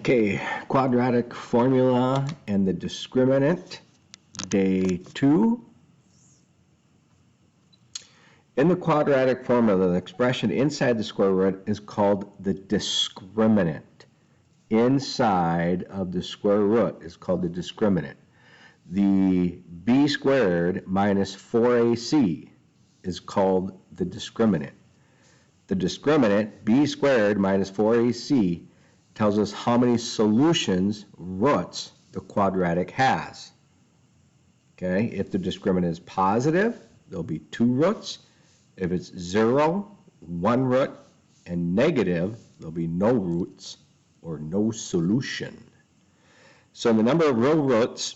Okay, quadratic formula and the discriminant, day 2. In the quadratic formula, the expression inside the square root is called the discriminant. Inside of the square root is called the discriminant. The b squared minus 4ac is called the discriminant. The discriminant, b squared minus 4ac, tells us how many solutions, roots, the quadratic has. Okay, if the discriminant is positive, there'll be 2 roots. If it's 0, 1 root, and negative, there'll be no roots or no solution. So the number of real roots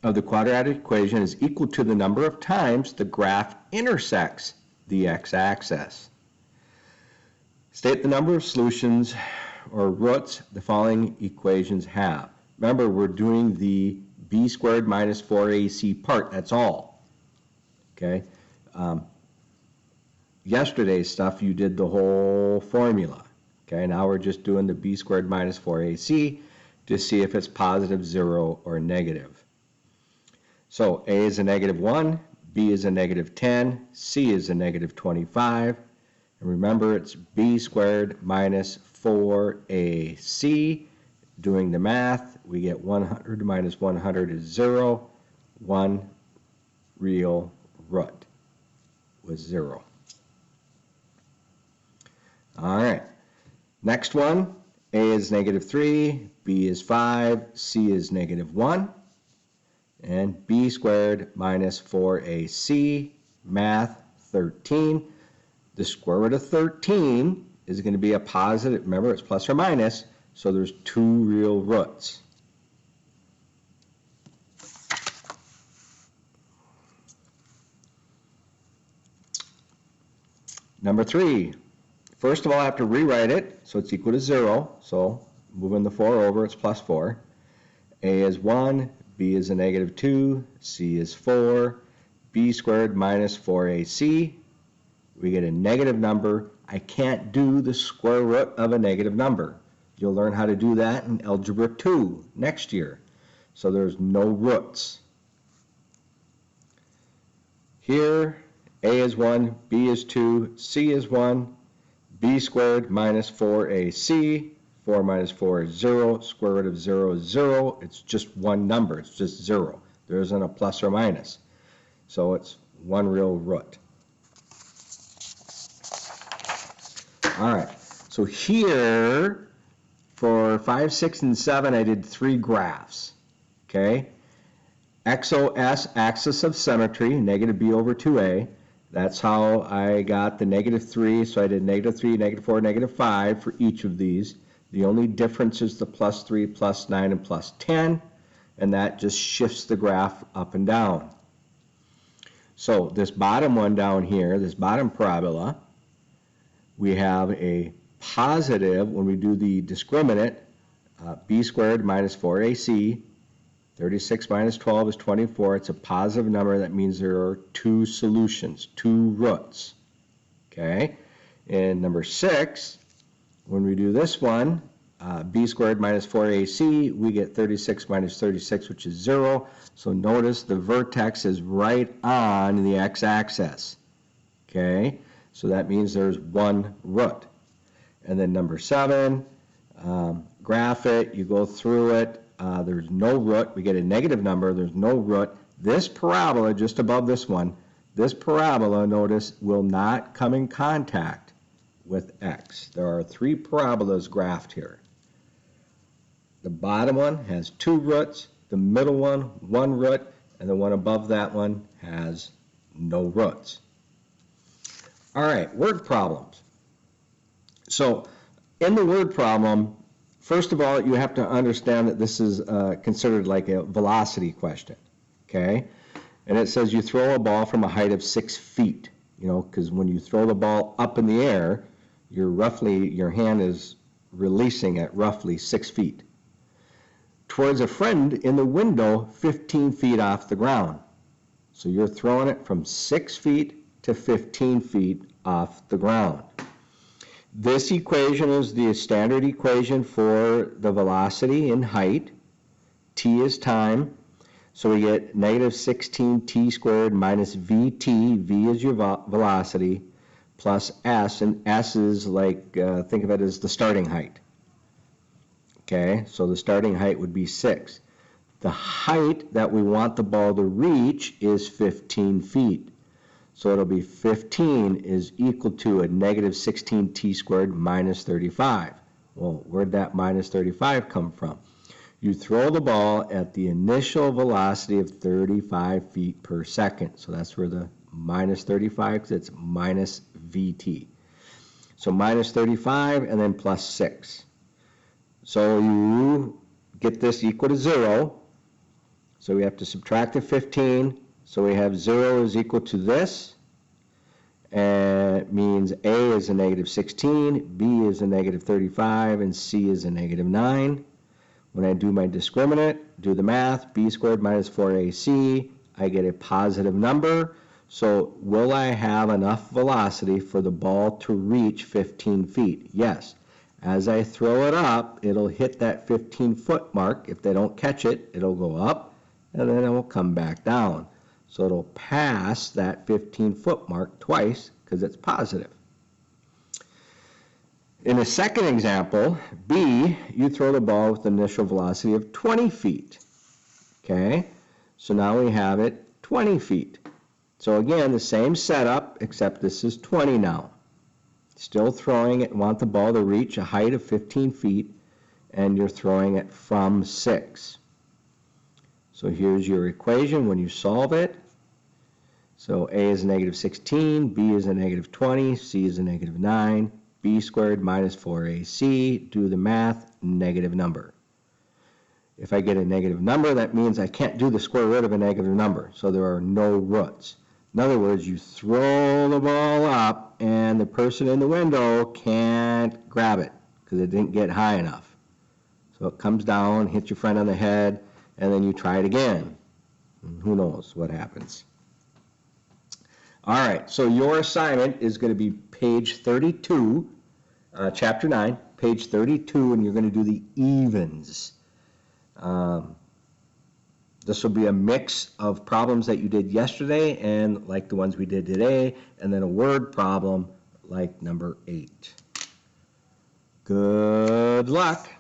of the quadratic equation is equal to the number of times the graph intersects the x-axis. State the number of solutions or roots the following equations have. Remember, we're doing the b squared minus 4ac part, that's all. Okay. Yesterday's stuff, you did the whole formula. Okay, now we're just doing the b squared minus 4ac to see if it's positive, 0, or negative. So a is a negative 1, b is a negative 10, c is a negative 25. And remember, it's b squared minus 4ac. Doing the math, we get 100 minus 100 is 0. 1 real root was 0. All right. Next one, a is negative 3, b is 5, c is negative 1. And b squared minus 4ac, math, 13. The square root of 13 is going to be a positive, remember it's plus or minus, so there's 2 real roots. Number 3, first of all I have to rewrite it so it's equal to 0, so moving the 4 over, it's plus 4. A is 1, b is a negative 2, c is 4, b squared minus 4ac. We get a negative number. I can't do the square root of a negative number. You'll learn how to do that in Algebra 2 next year. So there's no roots. Here, a is 1, b is 2, c is 1, b squared minus 4ac. 4 minus 4 is 0. Square root of 0 is 0. It's just one number. It's just 0. There isn't a plus or minus. So it's 1 real root. All right, so here for 5, 6, and 7, I did 3 graphs, okay? XOS, axis of symmetry, negative b over 2a. That's how I got the negative 3, so I did negative 3, negative 4, negative 5 for each of these. The only difference is the plus 3, plus 9, and plus 10, and that just shifts the graph up and down. So this bottom one down here, this bottom parabola, we have a positive, when we do the discriminant, b squared minus 4ac, 36 minus 12 is 24. It's a positive number. That means there are 2 solutions, 2 roots. Okay? And number 6, when we do this one, b squared minus 4ac, we get 36 minus 36, which is 0. So notice the vertex is right on the x-axis. Okay? So that means there's 1 root. And then number 7, graph it, you go through it, there's no root, we get a negative number, there's no root. This parabola, just above this one, this parabola, notice, will not come in contact with x. There are 3 parabolas graphed here. The bottom one has 2 roots, the middle one, 1 root, and the one above that one has no roots. All right, word problems. So in the word problem, first of all, you have to understand that this is considered like a velocity question, okay? And it says you throw a ball from a height of 6 feet, you know, because when you throw the ball up in the air, your hand is releasing at roughly 6 feet. Towards a friend in the window 15 feet off the ground. So you're throwing it from 6 feet to 15 feet off the ground. This equation is the standard equation for the velocity in height. T is time. So we get negative 16t squared minus vt, v is your velocity, plus s, and s is like, think of it as the starting height. Okay, so the starting height would be 6. The height that we want the ball to reach is 15 feet. So it'll be 15 is equal to a negative 16t squared minus 35. Well, where'd that minus 35 come from? You throw the ball at the initial velocity of 35 feet per second. So that's where the minus 35, because it's minus vt. So minus 35 and then plus 6. So you get this equal to 0. So we have to subtract the 15. So we have 0 is equal to this. And it means A is a negative 16, B is a negative 35, and C is a negative 9. When I do my discriminant, do the math, b squared minus 4ac, I get a positive number. So will I have enough velocity for the ball to reach 15 feet? Yes. As I throw it up, it'll hit that 15-foot mark. If they don't catch it, it'll go up, and then it will come back down. So it'll pass that 15-foot mark twice because it's positive. In the second example, B, you throw the ball with an initial velocity of 20 feet. Okay, so now we have it 20 feet. So again, the same setup, except this is 20 now. Still throwing it, want the ball to reach a height of 15 feet, and you're throwing it from 6. So here's your equation when you solve it. So A is a negative 16, B is a negative 20, C is a negative 9, b squared minus 4ac, do the math, negative number. If I get a negative number, that means I can't do the square root of a negative number, so there are no roots. In other words, you throw the ball up and the person in the window can't grab it because it didn't get high enough. So it comes down, hits your friend on the head, and then you try it again. And who knows what happens. All right, so your assignment is going to be page 32, chapter 9, page 32, and you're going to do the evens. This will be a mix of problems that you did yesterday and like the ones we did today, and then a word problem like number 8. Good luck.